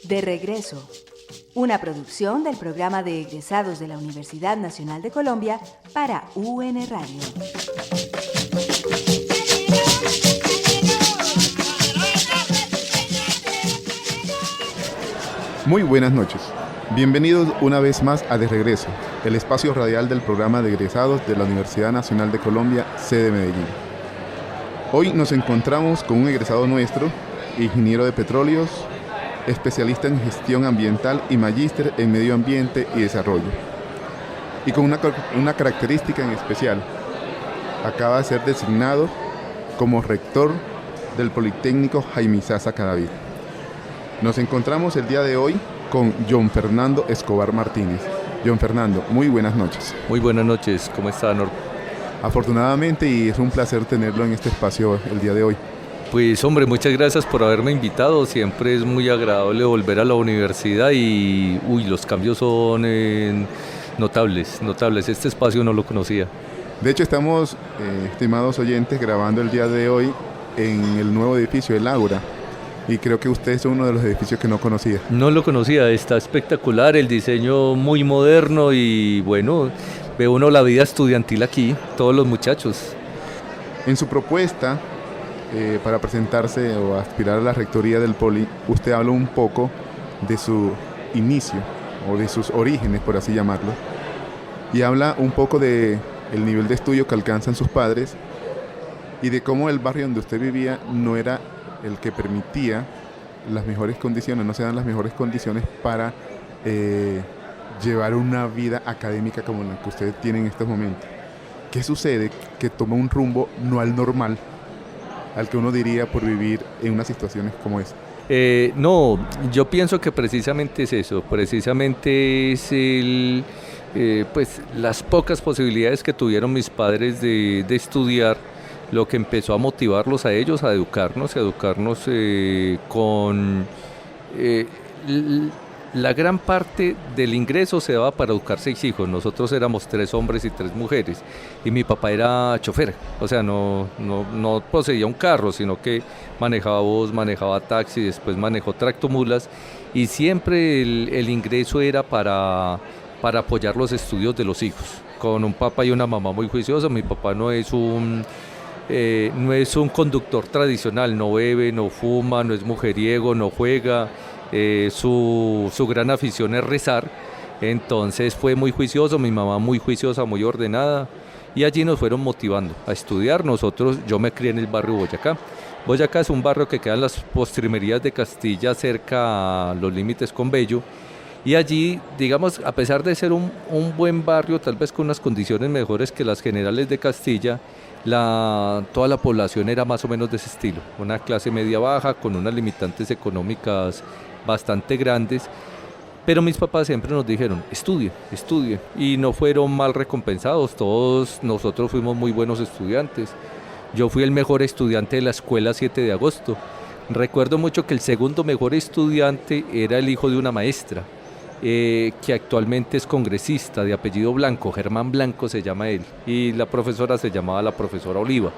De regreso, una producción del programa de egresados de la Universidad Nacional de Colombia para UN Radio. Muy buenas noches. Bienvenidos una vez más a De Regreso, el espacio radial del programa de egresados de la Universidad Nacional de Colombia, sede Medellín. Hoy nos encontramos con un egresado nuestro, ingeniero de petróleos, especialista en gestión ambiental y magíster en medio ambiente y desarrollo. Y con una característica en especial, acaba de ser designado como rector del Politécnico Jaime Sasa Cadavid. Nos encontramos el día de hoy con John Fernando Escobar Martínez. John Fernando, muy buenas noches. Muy buenas noches, ¿cómo está, Nor? Afortunadamente, y es un placer tenerlo en este espacio el día de hoy. Pues hombre, muchas gracias por haberme invitado, siempre es muy agradable volver a la universidad y los cambios son notables, este espacio no lo conocía. De hecho estamos, estimados oyentes, grabando el día de hoy en el nuevo edificio del Ágora y creo que usted es uno de los edificios que no conocía. No lo conocía, está espectacular, el diseño muy moderno y bueno, ve uno la vida estudiantil aquí, todos los muchachos. En su propuesta, para presentarse o aspirar a la rectoría del Poli, usted habla un poco de su inicio o de sus orígenes, por así llamarlo, y habla un poco de el nivel de estudio que alcanzan sus padres y de cómo el barrio donde usted vivía no era el que permitía las mejores condiciones, no se dan las mejores condiciones para llevar una vida académica como la que usted tiene en estos momentos. ¿Qué sucede? Que toma un rumbo no al normal, al que uno diría por vivir en unas situaciones como esa. No, yo pienso que precisamente es eso, precisamente es pues las pocas posibilidades que tuvieron mis padres de estudiar, lo que empezó a motivarlos a ellos a educarnos con la gran parte del ingreso se daba para educar 6 hijos. Nosotros éramos 3 hombres y 3 mujeres y mi papá era chofer, o sea, no poseía un carro, sino que manejaba bus, manejaba taxi, después manejó tractomulas y siempre el ingreso era para apoyar los estudios de los hijos, con un papá y una mamá muy juiciosos. Mi papá no es un conductor tradicional, no bebe, no fuma, no es mujeriego, no juega. Su gran afición es rezar, entonces fue muy juicioso, mi mamá muy juiciosa, muy ordenada y allí nos fueron motivando a estudiar. Yo me crié en el barrio Boyacá. Boyacá es un barrio que queda en las postrimerías de Castilla, cerca a los límites con Bello, y allí, digamos, a pesar de ser un buen barrio, tal vez con unas condiciones mejores que las generales de Castilla, toda la población era más o menos de ese estilo, una clase media baja con unas limitantes económicas bastante grandes, pero mis papás siempre nos dijeron, estudien, y no fueron mal recompensados, todos nosotros fuimos muy buenos estudiantes. Yo fui el mejor estudiante de la escuela 7 de agosto, recuerdo mucho que el segundo mejor estudiante era el hijo de una maestra, que actualmente es congresista, de apellido Blanco, Germán Blanco se llama él, y la profesora se llamaba la profesora Oliva.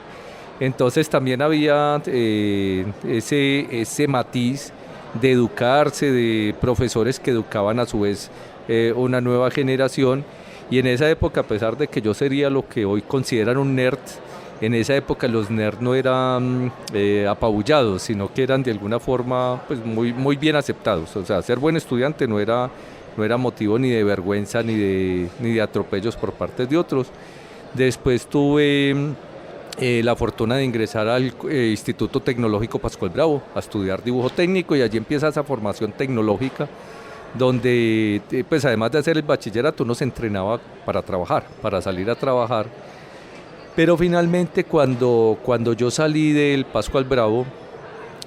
Entonces también había ese matiz de educarse, de profesores que educaban a su vez una nueva generación, y en esa época, a pesar de que yo sería lo que hoy consideran un nerd, en esa época los nerds no eran apabullados, sino que eran de alguna forma pues muy bien aceptados. O sea, ser buen estudiante no era motivo ni de vergüenza ni de atropellos por parte de otros. Después tuve la fortuna de ingresar al Instituto Tecnológico Pascual Bravo a estudiar dibujo técnico, y allí empieza esa formación tecnológica donde pues además de hacer el bachillerato uno se entrenaba para trabajar, para salir a trabajar. Pero finalmente cuando yo salí del Pascual Bravo,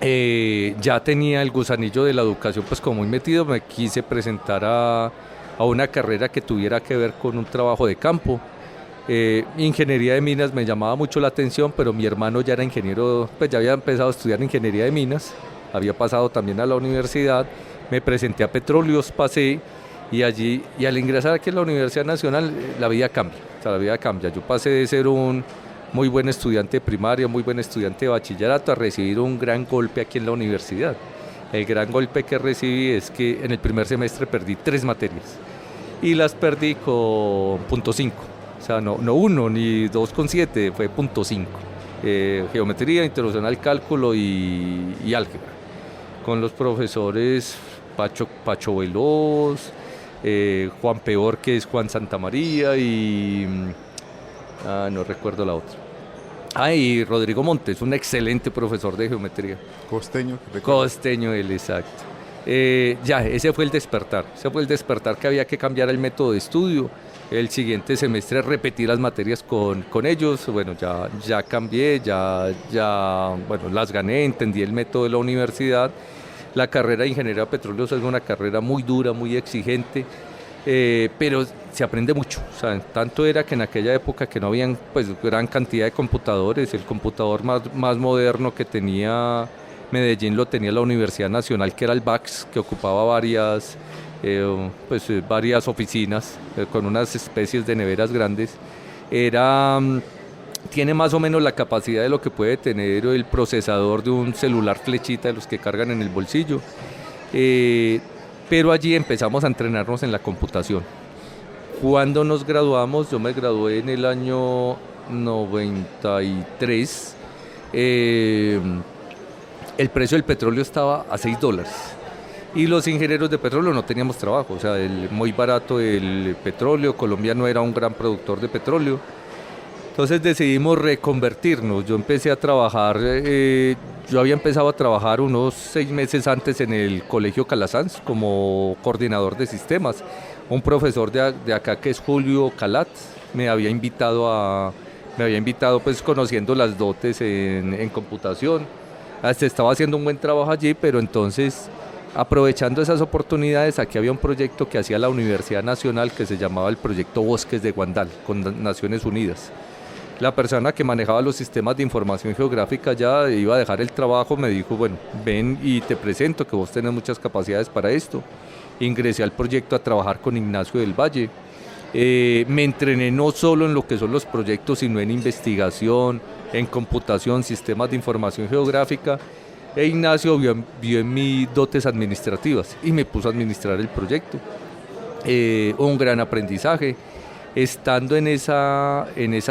ya tenía el gusanillo de la educación pues como muy metido, me quise presentar a una carrera que tuviera que ver con un trabajo de campo. Ingeniería de minas me llamaba mucho la atención, pero mi hermano ya era ingeniero, pues ya había empezado a estudiar ingeniería de minas, había pasado también a la universidad, me presenté a Petróleos, pasé, y al ingresar aquí en la Universidad Nacional la vida cambia, yo pasé de ser un muy buen estudiante de primaria, muy buen estudiante de bachillerato, a recibir un gran golpe aquí en la universidad. El gran golpe que recibí es que en el primer semestre perdí 3 materias y las perdí con .5, o sea, no 1 ni 2,7, fue .5. Geometría, introducción al cálculo y álgebra, con los profesores Pacho Veloz, Juan Peor, que es Juan Santamaría, y no recuerdo la otra. Y Rodrigo Montes, un excelente profesor de geometría. Costeño. Costeño él, exacto. Ese fue el despertar que había que cambiar el método de estudio. El siguiente semestre repetí las materias con ellos. Bueno, ya cambié, bueno, las gané, entendí el método de la universidad. La carrera de Ingeniería de Petróleos es una carrera muy dura, muy exigente, pero se aprende mucho. O sea, tanto era que en aquella época que no habían pues gran cantidad de computadores, el computador más moderno que tenía Medellín lo tenía la Universidad Nacional, que era el VAX, que ocupaba varias oficinas con unas especies de neveras grandes. Tiene más o menos la capacidad de lo que puede tener el procesador de un celular flechita, de los que cargan en el bolsillo. Pero allí empezamos a entrenarnos en la computación. Cuando nos graduamos, yo me gradué en el año 93, el precio del petróleo estaba a $6 y los ingenieros de petróleo no teníamos trabajo, o sea, muy barato el petróleo. Colombia no era un gran productor de petróleo, entonces decidimos reconvertirnos. Yo empecé a trabajar, yo había empezado a trabajar unos 6 meses antes en el Colegio Calasanz como coordinador de sistemas. Un profesor de acá, que es Julio Calat, me había invitado pues conociendo las dotes en computación. Estaba haciendo un buen trabajo allí, pero entonces, aprovechando esas oportunidades, aquí había un proyecto que hacía la Universidad Nacional que se llamaba el Proyecto Bosques de Guandal, con Naciones Unidas. La persona que manejaba los sistemas de información geográfica ya iba a dejar el trabajo, me dijo, bueno, ven y te presento, que vos tenés muchas capacidades para esto. Ingresé al proyecto a trabajar con Ignacio del Valle. Me entrené no solo en lo que son los proyectos, sino en investigación, en computación, sistemas de información geográfica. Ignacio vio en mí dotes administrativas y me puso a administrar el proyecto. Un gran aprendizaje. Estando en esa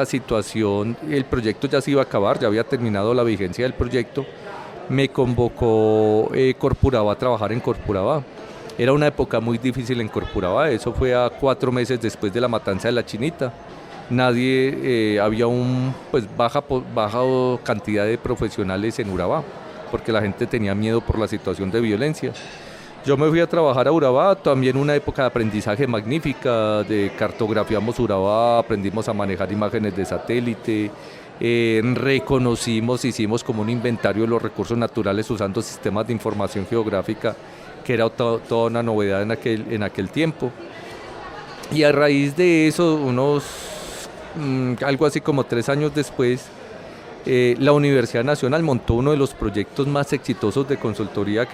situación, el proyecto ya se iba a acabar, ya había terminado la vigencia del proyecto. Me convocó Corporaba a trabajar en Corporaba. Era una época muy difícil en Corporaba, eso fue a 4 meses después de la matanza de la Chinita. Había baja cantidad de profesionales en Urabá, porque la gente tenía miedo por la situación de violencia. Yo me fui a trabajar a Urabá, también una época de aprendizaje magnífica, cartografiamos Urabá, aprendimos a manejar imágenes de satélite, hicimos como un inventario de los recursos naturales usando sistemas de información geográfica, que era toda una novedad en aquel tiempo. Y a raíz de eso, algo así como 3 años después, la Universidad Nacional montó uno de los proyectos más exitosos de consultoría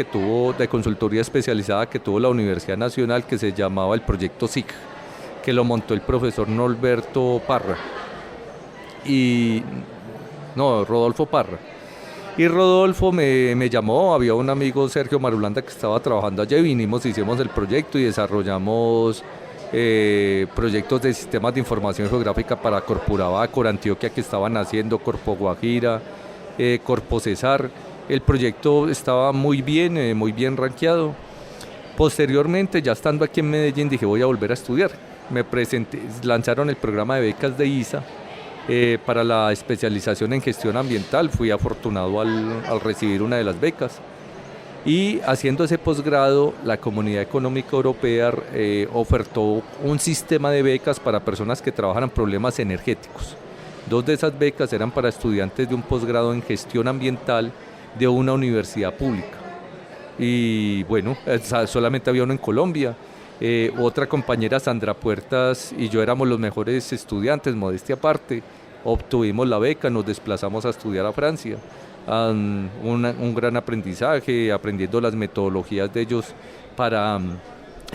especializada que tuvo la Universidad Nacional, que se llamaba el Proyecto SIC, que lo montó el profesor Rodolfo Parra. Y Rodolfo me llamó, había un amigo, Sergio Marulanda, que estaba trabajando allá, y hicimos el proyecto y desarrollamos proyectos de sistemas de información geográfica para Corporaba, Corantioquia, que estaban haciendo, Corpo Guajira, Corpo Cesar. El proyecto estaba muy bien rankeado. Posteriormente, ya estando aquí en Medellín, dije, voy a volver a estudiar. Me presenté, lanzaron el programa de becas de ISA para la especialización en gestión ambiental. Fui afortunado al recibir una de las becas. Y haciendo ese posgrado, la Comunidad Económica Europea ofertó un sistema de becas para personas que trabajan en problemas energéticos. 2 de esas becas eran para estudiantes de un posgrado en gestión ambiental de una universidad pública. Y bueno, solamente había uno en Colombia. Otra compañera, Sandra Puertas, y yo éramos los mejores estudiantes, modestia aparte. Obtuvimos la beca, nos desplazamos a estudiar a Francia. Un gran aprendizaje, aprendiendo las metodologías de ellos para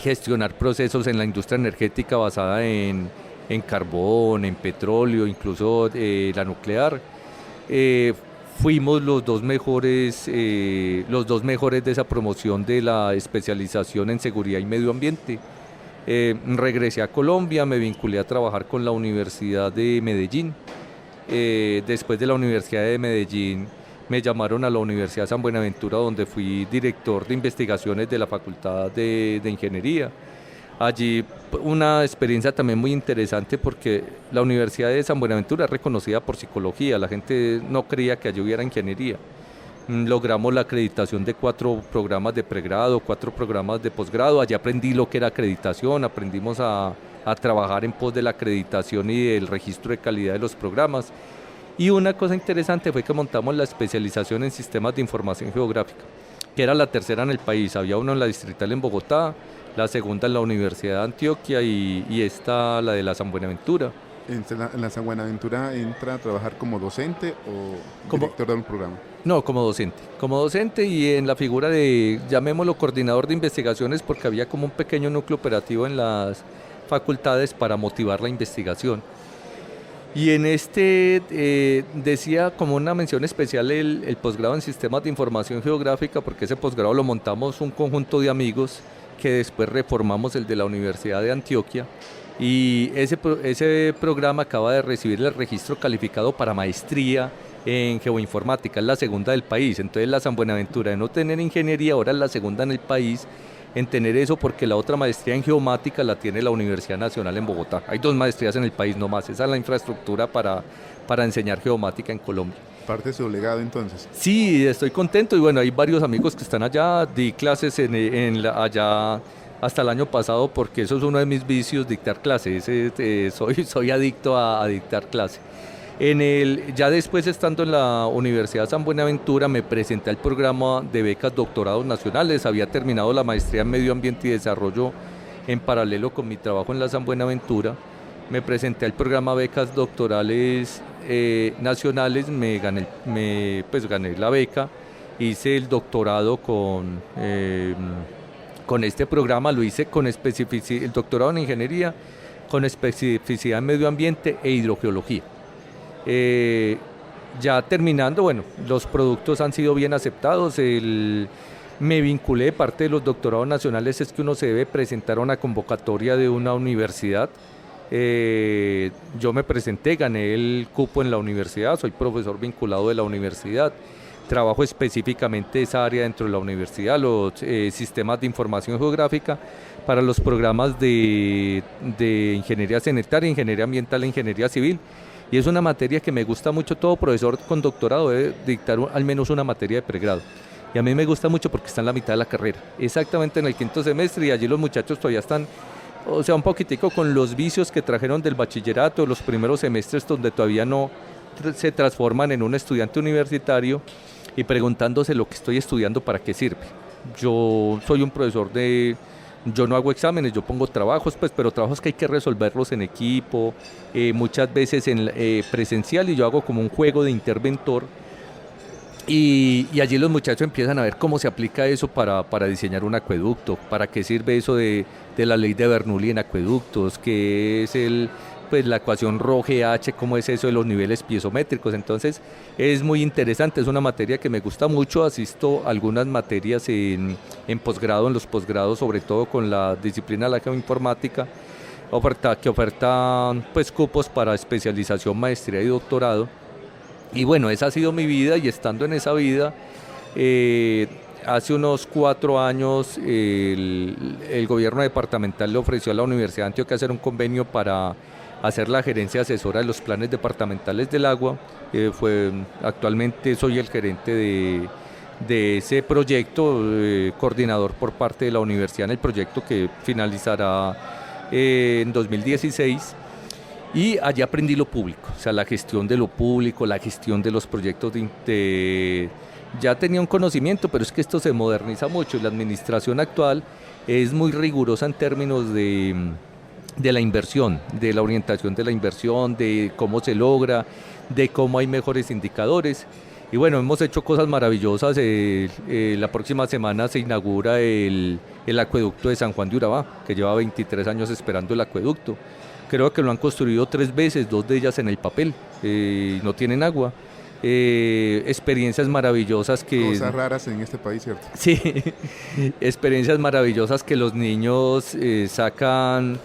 gestionar procesos en la industria energética basada en carbón, en petróleo, incluso la nuclear. fuimos los dos mejores de esa promoción de la especialización en seguridad y medio ambiente. Regresé a Colombia, me vinculé a trabajar con la Universidad de Medellín. Después de la Universidad de Medellín me llamaron a la Universidad de San Buenaventura, donde fui director de investigaciones de la Facultad de Ingeniería. Allí una experiencia también muy interesante porque la Universidad de San Buenaventura es reconocida por psicología, la gente no creía que allí hubiera ingeniería. Logramos la acreditación de 4 programas de pregrado, 4 programas de posgrado, allí aprendí lo que era acreditación, aprendimos a trabajar en pos de la acreditación y del registro de calidad de los programas. Y una cosa interesante fue que montamos la especialización en sistemas de información geográfica, que era la tercera en el país, había uno en la Distrital en Bogotá, la segunda en la Universidad de Antioquia y esta la de la San Buenaventura. ¿En la San Buenaventura entra a trabajar como docente o director de un programa? No, como docente y en la figura de, llamémoslo coordinador de investigaciones, porque había como un pequeño núcleo operativo en las facultades para motivar la investigación. Y en decía como una mención especial el posgrado en sistemas de información geográfica, porque ese posgrado lo montamos un conjunto de amigos que después reformamos el de la Universidad de Antioquia, y ese programa acaba de recibir el registro calificado para maestría en geoinformática, es la segunda del país. Entonces la San Buenaventura, de no tener ingeniería, ahora es la segunda en el país en tener eso, porque la otra maestría en geomática la tiene la Universidad Nacional en Bogotá. Hay 2 maestrías en el país nomás, esa es la infraestructura para enseñar geomática en Colombia. ¿Parte de su legado entonces? Sí, estoy contento y bueno, hay varios amigos que están allá, di clases allá hasta el año pasado, porque eso es uno de mis vicios, dictar clases, soy adicto a dictar clases. Ya después, estando en la Universidad San Buenaventura, me presenté al programa de becas doctorados nacionales, había terminado la maestría en Medio Ambiente y Desarrollo en paralelo con mi trabajo en la San Buenaventura, me presenté al programa becas doctorales nacionales, gané la beca, hice el doctorado con este programa, lo hice con especificidad, el doctorado en ingeniería, con especificidad en medio ambiente e hidrogeología. Ya terminando, bueno, los productos han sido bien aceptados, me vinculé de parte de los doctorados nacionales, es que uno se debe presentar a una convocatoria de una universidad. Yo me presenté, gané el cupo en la universidad, soy profesor vinculado de la universidad, trabajo específicamente esa área dentro de la universidad, los sistemas de información geográfica para los programas de ingeniería sanitaria, ingeniería ambiental e ingeniería civil. Y es una materia que me gusta mucho. Todo profesor con doctorado debe dictar al menos una materia de pregrado. Y a mí me gusta mucho porque está en la mitad de la carrera, exactamente en el 5º semestre, y allí los muchachos todavía están, o sea, un poquitico con los vicios que trajeron del bachillerato, los primeros semestres donde todavía no se transforman en un estudiante universitario y preguntándose lo que estoy estudiando para qué sirve. Yo soy un profesor yo no hago exámenes, yo pongo trabajos, pero trabajos que hay que resolverlos en equipo, muchas veces presencial, y yo hago como un juego de interventor, y allí los muchachos empiezan a ver cómo se aplica eso para diseñar un acueducto, para qué sirve eso de la ley de Bernoulli en acueductos, qué es la ecuación Rho-GH, cómo es eso de los niveles piezométricos. Entonces es muy interesante, es una materia que me gusta mucho, asisto a algunas materias en posgrado, en los posgrados, sobre todo con la disciplina de la geoinformática, que ofertan pues cupos para especialización, maestría y doctorado. Y bueno, esa ha sido mi vida, y estando en esa vida, hace unos 4 años el gobierno departamental le ofreció a la Universidad de Antioquia hacer un convenio para hacer la gerencia asesora de los planes departamentales del agua. Actualmente soy el gerente de ese proyecto, coordinador por parte de la universidad en el proyecto, que finalizará en 2016. Y allí aprendí lo público, o sea, la gestión de lo público, la gestión de los proyectos ya tenía un conocimiento, pero es que esto se moderniza mucho, y la administración actual es muy rigurosa en términos de la inversión, de la orientación de la inversión, de cómo se logra, de cómo hay mejores indicadores. Y bueno, hemos hecho cosas maravillosas. La próxima semana se inaugura el acueducto de San Juan de Urabá, que lleva 23 años esperando el acueducto. Creo que lo han construido 3 veces, 2 de ellas en el papel, no tienen agua. experiencias maravillosas que... Cosas raras en este país, ¿cierto? Sí, experiencias maravillosas que los niños sacan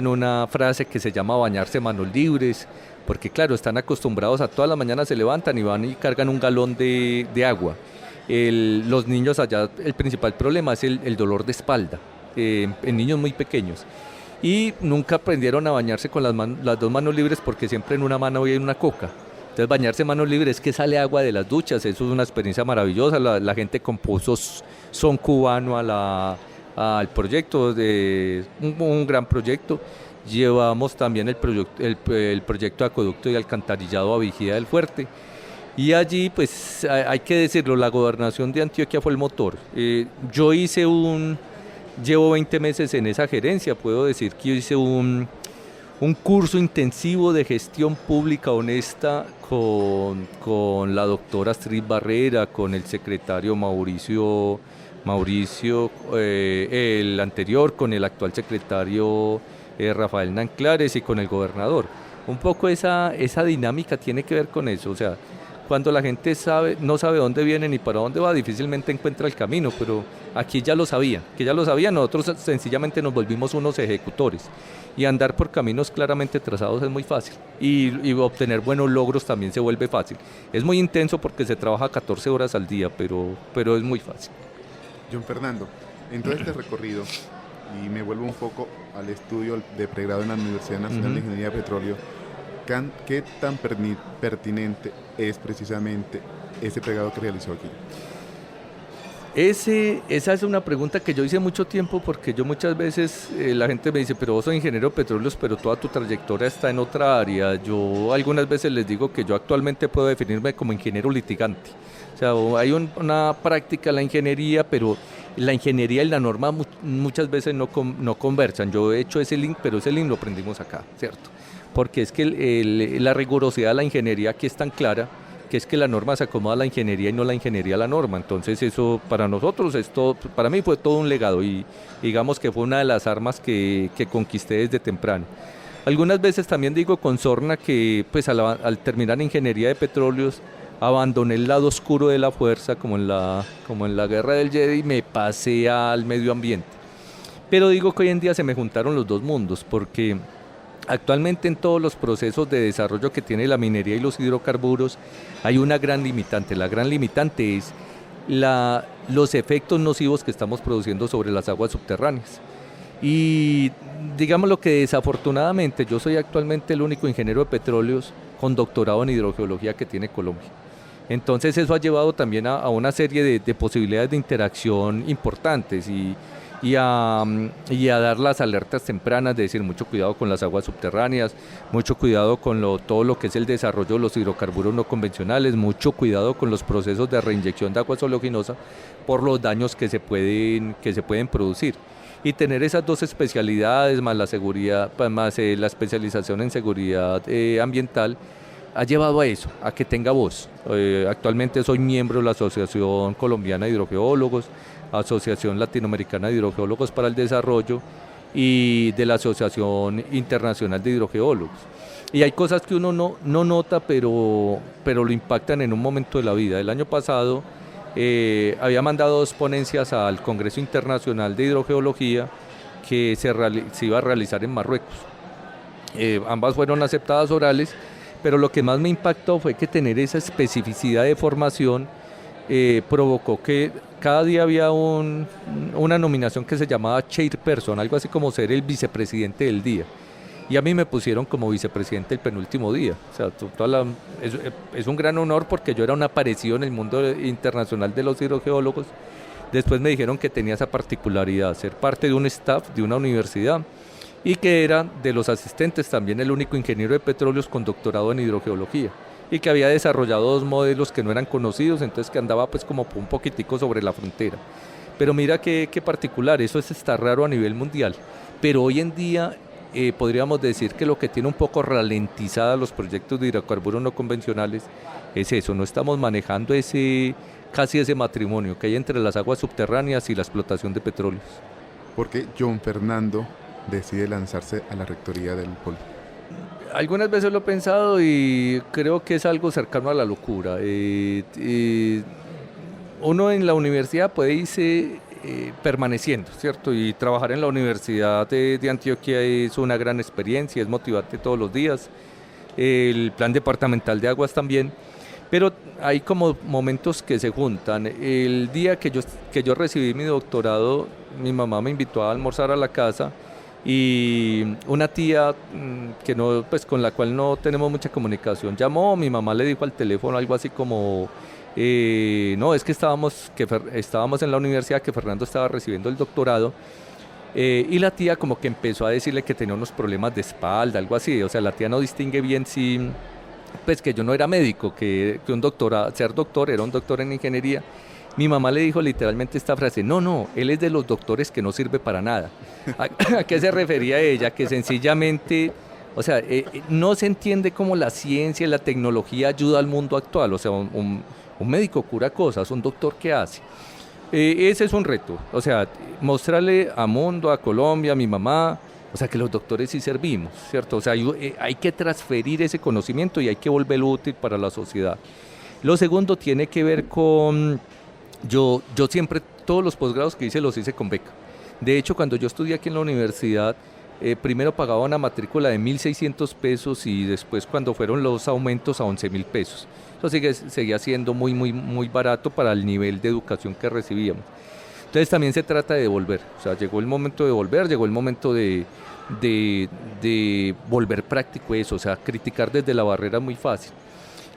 una frase que se llama bañarse manos libres, porque claro, están acostumbrados a todas las mañanas se levantan y van y cargan un galón de agua. Los niños allá, el principal problema es el dolor de espalda, en niños muy pequeños. Y nunca aprendieron a bañarse con las dos manos libres porque siempre en una mano había una coca. Entonces bañarse manos libres es que sale agua de las duchas, eso es una experiencia maravillosa. La gente compuso son cubano al proyecto, un gran proyecto. Llevamos también el proyecto de acueducto y alcantarillado a Vigía del Fuerte. Y allí, pues hay que decirlo, la gobernación de Antioquia fue el motor. Llevo 20 meses en esa gerencia, puedo decir que yo hice un curso intensivo de gestión pública honesta con la doctora Astrid Barrera, con el secretario Mauricio, el anterior, con el actual secretario Rafael Nanclares y con el gobernador. Un poco esa dinámica tiene que ver con eso, o sea, cuando la gente no sabe dónde viene ni para dónde va, difícilmente encuentra el camino, pero aquí ya lo sabían, nosotros sencillamente nos volvimos unos ejecutores y andar por caminos claramente trazados es muy fácil y obtener buenos logros también se vuelve fácil. Es muy intenso porque se trabaja 14 horas al día, pero es muy fácil. John Fernando, en todo este recorrido, y me vuelvo un poco al estudio de pregrado en la Universidad Nacional de Ingeniería de Petróleo, ¿qué tan pertinente es precisamente ese pregrado que realizó aquí? Esa es una pregunta que yo hice mucho tiempo porque yo muchas veces, la gente me dice, pero vos sos ingeniero de petróleos, pero toda tu trayectoria está en otra área. Yo algunas veces les digo que yo actualmente puedo definirme como ingeniero litigante. O sea, hay una práctica en la ingeniería, pero la ingeniería y la norma muchas veces no conversan. Yo he hecho ese link, pero ese link lo aprendimos acá, ¿cierto? Porque es que la rigurosidad de la ingeniería aquí es tan clara que es que la norma se acomoda a la ingeniería y no la ingeniería a la norma. Entonces eso para nosotros, para mí fue todo un legado y digamos que fue una de las armas que conquisté desde temprano. Algunas veces también digo con sorna que pues al terminar ingeniería de petróleos abandoné el lado oscuro de la fuerza como en la guerra del Jedi y me pasé al medio ambiente. Pero digo que hoy en día se me juntaron los dos mundos porque actualmente en todos los procesos de desarrollo que tiene la minería y los hidrocarburos hay una gran limitante. La gran limitante es los efectos nocivos que estamos produciendo sobre las aguas subterráneas. Y digamos lo que desafortunadamente yo soy actualmente el único ingeniero de petróleos con doctorado en hidrogeología que tiene Colombia. Entonces eso ha llevado también a una serie de posibilidades de interacción importantes y a dar las alertas tempranas de decir mucho cuidado con las aguas subterráneas, mucho cuidado con todo lo que es el desarrollo de los hidrocarburos no convencionales, mucho cuidado con los procesos de reinyección de agua oleoginosa por los daños que se pueden producir. Y tener esas dos especialidades más la seguridad, más la especialización en seguridad ambiental ha llevado a eso, a que tenga voz. Actualmente soy miembro de la Asociación Colombiana de Hidrogeólogos, Asociación Latinoamericana de Hidrogeólogos para el Desarrollo y de la Asociación Internacional de Hidrogeólogos. Y hay cosas que uno no nota, pero lo impactan en un momento de la vida. El año pasado había mandado 2 ponencias al Congreso Internacional de Hidrogeología que se iba a realizar en Marruecos. Ambas fueron aceptadas orales, pero lo que más me impactó fue que tener esa especificidad de formación provocó que cada día había una nominación que se llamaba chairperson, algo así como ser el vicepresidente del día. Y a mí me pusieron como vicepresidente el penúltimo día. O sea, es un gran honor porque yo era un aparecido en el mundo internacional de los hidrogeólogos. Después me dijeron que tenía esa particularidad, ser parte de un staff de una universidad y que era de los asistentes también el único ingeniero de petróleos con doctorado en hidrogeología y que había desarrollado 2 modelos que no eran conocidos, entonces que andaba pues como un poquitico sobre la frontera. Pero mira qué particular, eso está raro a nivel mundial, pero hoy en día podríamos decir que lo que tiene un poco ralentizados los proyectos de hidrocarburos no convencionales es eso, no estamos manejando casi ese matrimonio que hay entre las aguas subterráneas y la explotación de petróleos. ¿Por qué John Fernando decide lanzarse a la rectoría del Poli? Algunas veces lo he pensado y creo que es algo cercano a la locura. Uno en la universidad puede irse permaneciendo, ¿cierto? Y trabajar en la Universidad de Antioquia es una gran experiencia, es motivante todos los días. El plan departamental de aguas también, pero hay como momentos que se juntan. El día que yo recibí mi doctorado, mi mamá me invitó a almorzar a la casa y una tía que no, pues con la cual no tenemos mucha comunicación llamó, mi mamá le dijo al teléfono algo así como no, es que estábamos en la universidad, que Fernando estaba recibiendo el doctorado. Y la tía como que empezó a decirle que tenía unos problemas de espalda, algo así. O sea, la tía no distingue bien si, pues que yo no era médico, que ser doctor era un doctor en ingeniería. Mi mamá le dijo literalmente esta frase: no, él es de los doctores que no sirve para nada. ¿A qué se refería ella? Que sencillamente, o sea, no se entiende cómo la ciencia y la tecnología ayuda al mundo actual. O sea, un médico cura cosas, un doctor ¿qué hace? Ese es un reto, o sea, mostrarle a mundo, a Colombia, a mi mamá, o sea, que los doctores sí servimos, ¿cierto? O sea, hay que transferir ese conocimiento y hay que volverlo útil para la sociedad. Lo segundo tiene que ver con, yo siempre, todos los posgrados que hice los hice con beca. De hecho, cuando yo estudié aquí en la universidad, primero pagaba una matrícula de 1.600 pesos y después cuando fueron los aumentos a 11.000 pesos. Entonces seguía siendo muy, muy, muy barato para el nivel de educación que recibíamos. Entonces también se trata de devolver, o sea, llegó el momento de volver, llegó el momento de volver práctico eso, o sea, criticar desde la barrera es muy fácil.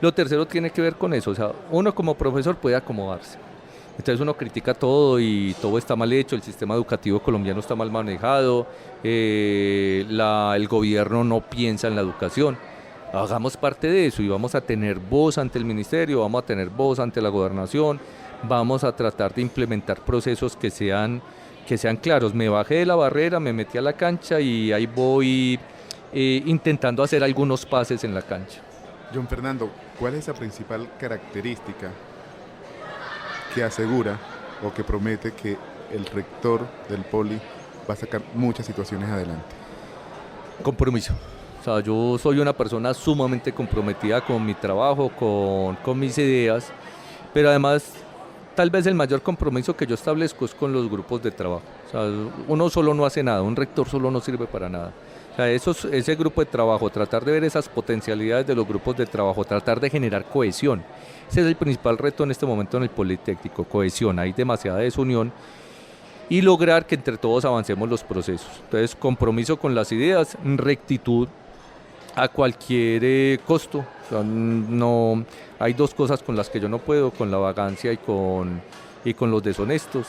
Lo tercero tiene que ver con eso, o sea, uno como profesor puede acomodarse. Entonces uno critica todo y todo está mal hecho, el sistema educativo colombiano está mal manejado, el gobierno no piensa en la educación. Hagamos parte de eso y vamos a tener voz ante el ministerio, vamos a tener voz ante la gobernación, vamos a tratar de implementar procesos que sean claros. Me bajé de la barrera, me metí a la cancha y ahí voy intentando hacer algunos pases en la cancha. John Fernando, ¿cuál es la principal característica que asegura o que promete que el rector del Poli va a sacar muchas situaciones adelante? Compromiso. O sea, yo soy una persona sumamente comprometida con mi trabajo, con mis ideas, pero además tal vez el mayor compromiso que yo establezco es con los grupos de trabajo. O sea, uno solo no hace nada, un rector solo no sirve para nada. O sea, ese grupo de trabajo, tratar de ver esas potencialidades de los grupos de trabajo, tratar de generar cohesión. Ese es el principal reto en este momento en el Politécnico, cohesión. Hay demasiada desunión y lograr que entre todos avancemos los procesos. Entonces, compromiso con las ideas, rectitud a cualquier costo. O sea, no, hay dos cosas con las que yo no puedo, con la vagancia y con los deshonestos.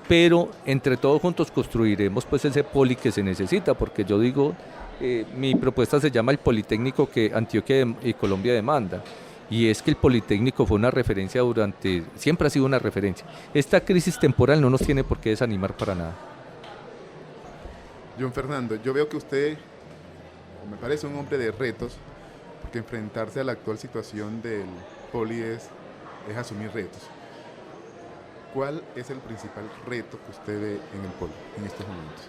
Pero entre todos juntos construiremos pues ese poli que se necesita, porque yo digo, mi propuesta se llama el Politécnico que Antioquia y Colombia demanda. Y es que el Politécnico fue una referencia siempre ha sido una referencia. Esta crisis temporal no nos tiene por qué desanimar para nada. John Fernando, yo veo que usted me parece un hombre de retos, porque enfrentarse a la actual situación del Poli es asumir retos. ¿Cuál es el principal reto que usted ve en el Poli en estos momentos?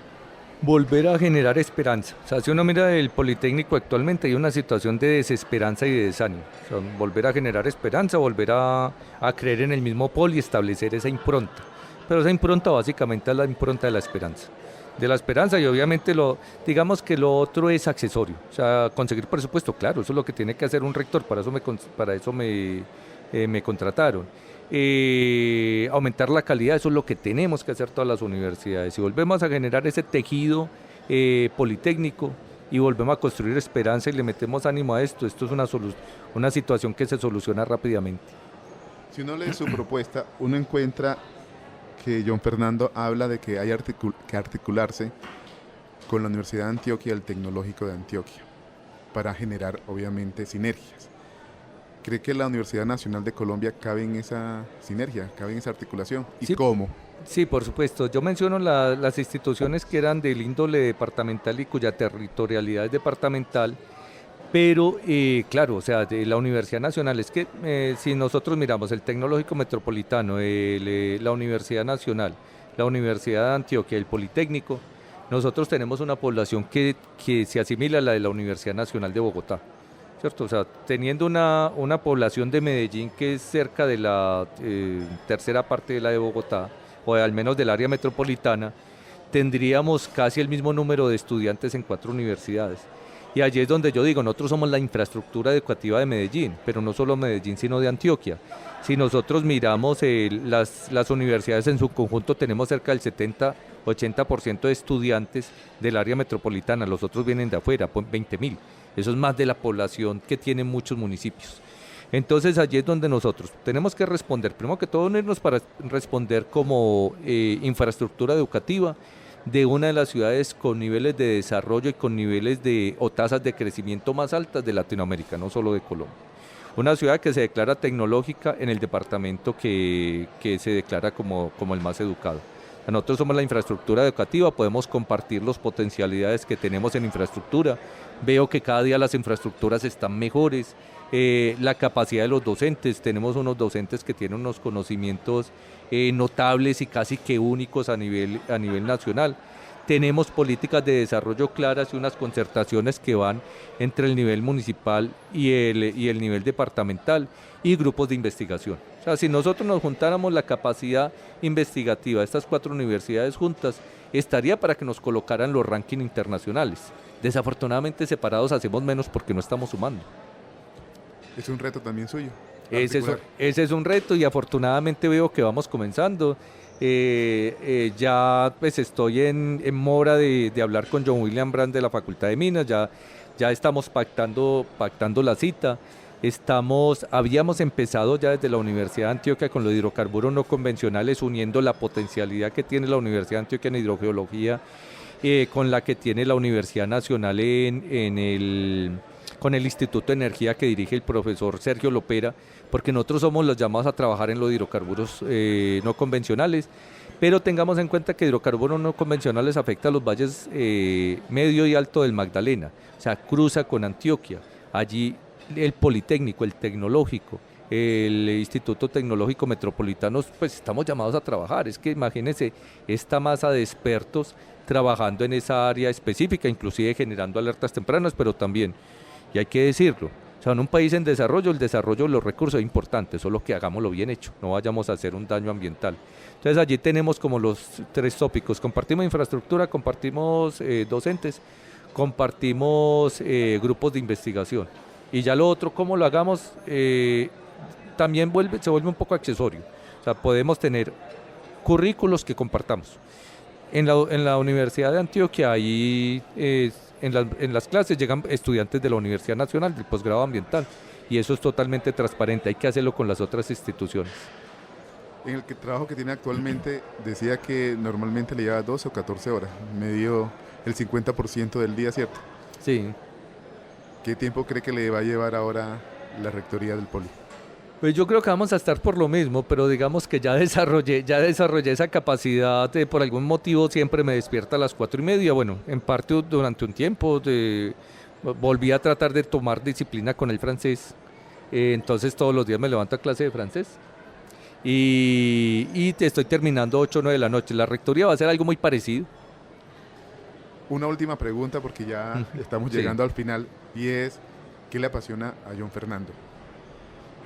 Volver a generar esperanza. O sea, si uno mira el Politécnico actualmente hay una situación de desesperanza y de desánimo. O sea, volver a generar esperanza, volver a creer en el mismo Poli y establecer esa impronta. Pero esa impronta básicamente es la impronta de la esperanza. Y obviamente digamos que lo otro es accesorio. O sea, conseguir presupuesto, claro, eso es lo que tiene que hacer un rector, para eso me contrataron. Aumentar la calidad, eso es lo que tenemos que hacer todas las universidades. Si volvemos a generar ese tejido politécnico y volvemos a construir esperanza y le metemos ánimo a esto es una situación que se soluciona rápidamente. Si uno lee su propuesta, uno encuentra que John Fernando habla de que hay que articularse con la Universidad de Antioquia y el Tecnológico de Antioquia para generar, obviamente, sinergias. ¿Cree que la Universidad Nacional de Colombia cabe en esa sinergia, cabe en esa articulación? ¿Y sí, cómo? Sí, por supuesto. Yo menciono las instituciones que eran del índole departamental y cuya territorialidad es departamental, pero claro, o sea, de la Universidad Nacional, es que si nosotros miramos el Tecnológico Metropolitano, la Universidad Nacional, la Universidad de Antioquia, el Politécnico, nosotros tenemos una población que se asimila a la de la Universidad Nacional de Bogotá, ¿cierto? O sea, teniendo una población de Medellín que es cerca de la tercera parte de la de Bogotá, o al menos del área metropolitana, tendríamos casi el mismo número de estudiantes en 4 universidades. Y allí es donde yo digo, nosotros somos la infraestructura educativa de Medellín, pero no solo Medellín, sino de Antioquia. Si nosotros miramos las universidades en su conjunto, tenemos cerca del 70-80% de estudiantes del área metropolitana, los otros vienen de afuera, 20.000. Eso es más de la población que tienen muchos municipios. Entonces allí es donde nosotros tenemos que responder, primero que todo unirnos para responder como infraestructura educativa de una de las ciudades con niveles de desarrollo y con niveles o tasas de crecimiento más altas de Latinoamérica, no solo de Colombia. Una ciudad que se declara tecnológica en el departamento que se declara como el más educado. Nosotros somos la infraestructura educativa, podemos compartir las potencialidades que tenemos en infraestructura. Veo que cada día las infraestructuras están mejores, la capacidad de los docentes, tenemos unos docentes que tienen unos conocimientos notables y casi que únicos a nivel nacional. Tenemos políticas de desarrollo claras y unas concertaciones que van entre el nivel municipal y el nivel departamental y grupos de investigación. O sea, si nosotros nos juntáramos la capacidad investigativa de estas 4 universidades juntas, estaría para que nos colocaran los rankings internacionales. Desafortunadamente separados hacemos menos porque no estamos sumando. Es un reto también suyo. Ese es un reto y afortunadamente veo que vamos comenzando. Ya pues estoy en mora de hablar con John William Brand de la Facultad de Minas, ya estamos pactando la cita. Habíamos empezado ya desde la Universidad de Antioquia con los hidrocarburos no convencionales, uniendo la potencialidad que tiene la Universidad de Antioquia en hidrogeología con la que tiene la Universidad Nacional con el Instituto de Energía que dirige el profesor Sergio Lopera, porque nosotros somos los llamados a trabajar en los hidrocarburos no convencionales, pero tengamos en cuenta que hidrocarburos no convencionales afecta a los valles medio y alto del Magdalena, o sea, cruza con Antioquia. Allí el Politécnico, el Tecnológico, el Instituto Tecnológico Metropolitano, pues estamos llamados a trabajar. Es que imagínense esta masa de expertos trabajando en esa área específica, inclusive generando alertas tempranas, pero también, y hay que decirlo, o sea, en un país en desarrollo, el desarrollo de los recursos es importante, solo que hagámoslo bien hecho, no vayamos a hacer un daño ambiental. Entonces allí tenemos como los 3 tópicos: compartimos infraestructura, compartimos docentes, compartimos grupos de investigación. Y ya lo otro, cómo lo hagamos, también se vuelve un poco accesorio. O sea, podemos tener currículos que compartamos. En la Universidad de Antioquia, ahí en las clases llegan estudiantes de la Universidad Nacional del posgrado ambiental, y eso es totalmente transparente, hay que hacerlo con las otras instituciones. En el trabajo que tiene actualmente, decía que normalmente le lleva 12 o 14 horas, medio el 50% del día, ¿cierto? Sí. ¿Qué tiempo cree que le va a llevar ahora la rectoría del Poli? Pues yo creo que vamos a estar por lo mismo, pero digamos que ya desarrollé esa capacidad, por algún motivo siempre me despierta a las 4:30, bueno, en parte durante un tiempo volví a tratar de tomar disciplina con el francés, entonces todos los días me levanto a clase de francés y estoy terminando 8 o 9 de la noche. La rectoría va a ser algo muy parecido. Una última pregunta porque ya estamos llegando al final, y es, ¿qué le apasiona a John Fernando?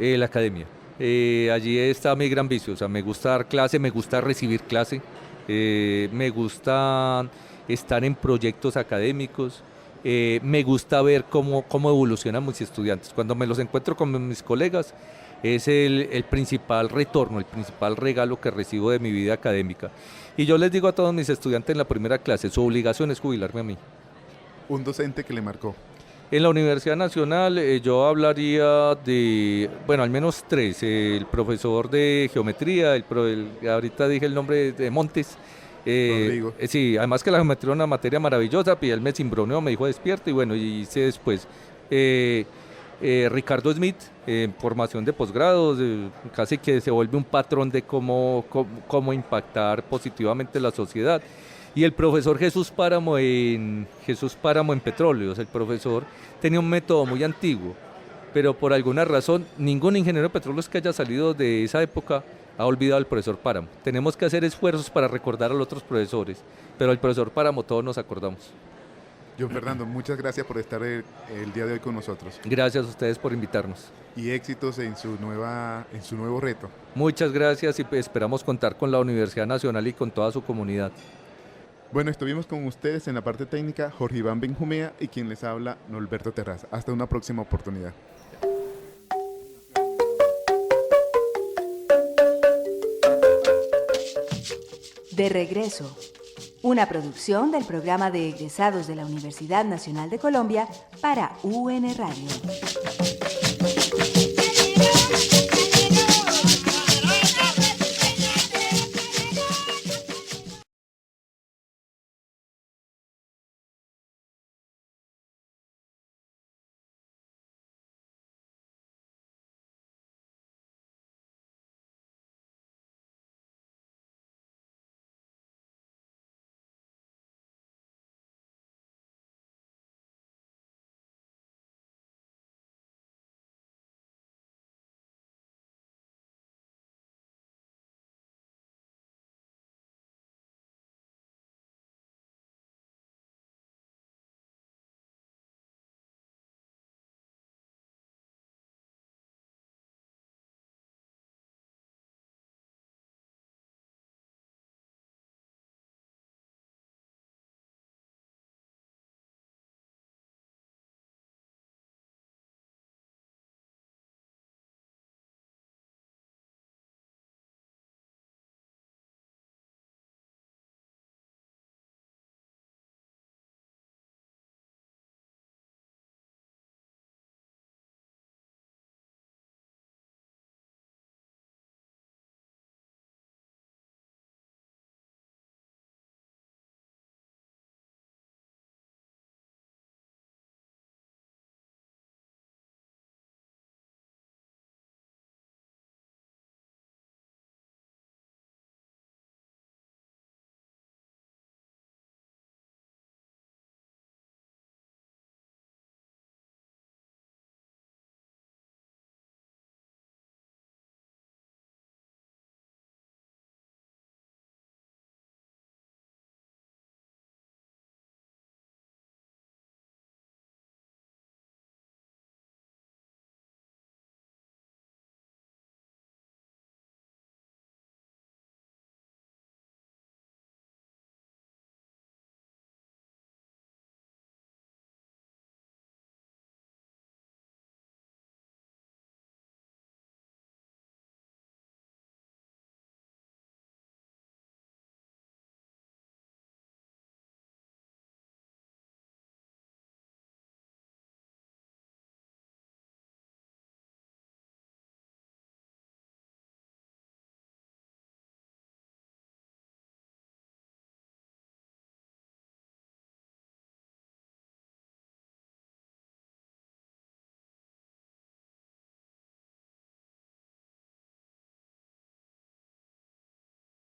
La academia. Allí está mi gran vicio, o sea, me gusta dar clase, me gusta recibir clase, me gusta estar en proyectos académicos, me gusta ver cómo evolucionan mis estudiantes. Cuando me los encuentro con mis colegas, es el principal retorno, el principal regalo que recibo de mi vida académica. Y yo les digo a todos mis estudiantes en la primera clase, su obligación es jubilarme a mí. ¿Un docente que le marcó? En la Universidad Nacional yo hablaría de, bueno, al menos 3. El profesor de geometría, ahorita dije el nombre de Montes. Rodrigo. Sí, además que la geometría es una materia maravillosa, y él me cimbroneó, me dijo despierta, y bueno, y hice después. Ricardo Smith, formación de posgrados, casi que se vuelve un patrón de cómo impactar positivamente la sociedad. Y el profesor Jesús Páramo en Petróleos. El profesor tenía un método muy antiguo, pero por alguna razón ningún ingeniero de petróleos que haya salido de esa época ha olvidado al profesor Páramo. Tenemos que hacer esfuerzos para recordar a los otros profesores, pero al profesor Páramo todos nos acordamos. John Fernando, muchas gracias por estar el día de hoy con nosotros. Gracias a ustedes por invitarnos. Y éxitos en su nuevo reto. Muchas gracias y esperamos contar con la Universidad Nacional y con toda su comunidad. Bueno, estuvimos con ustedes en la parte técnica, Jorge Iván Benjumea y quien les habla, Norberto Terraza. Hasta una próxima oportunidad. De regreso, una producción del programa de egresados de la Universidad Nacional de Colombia para UN Radio.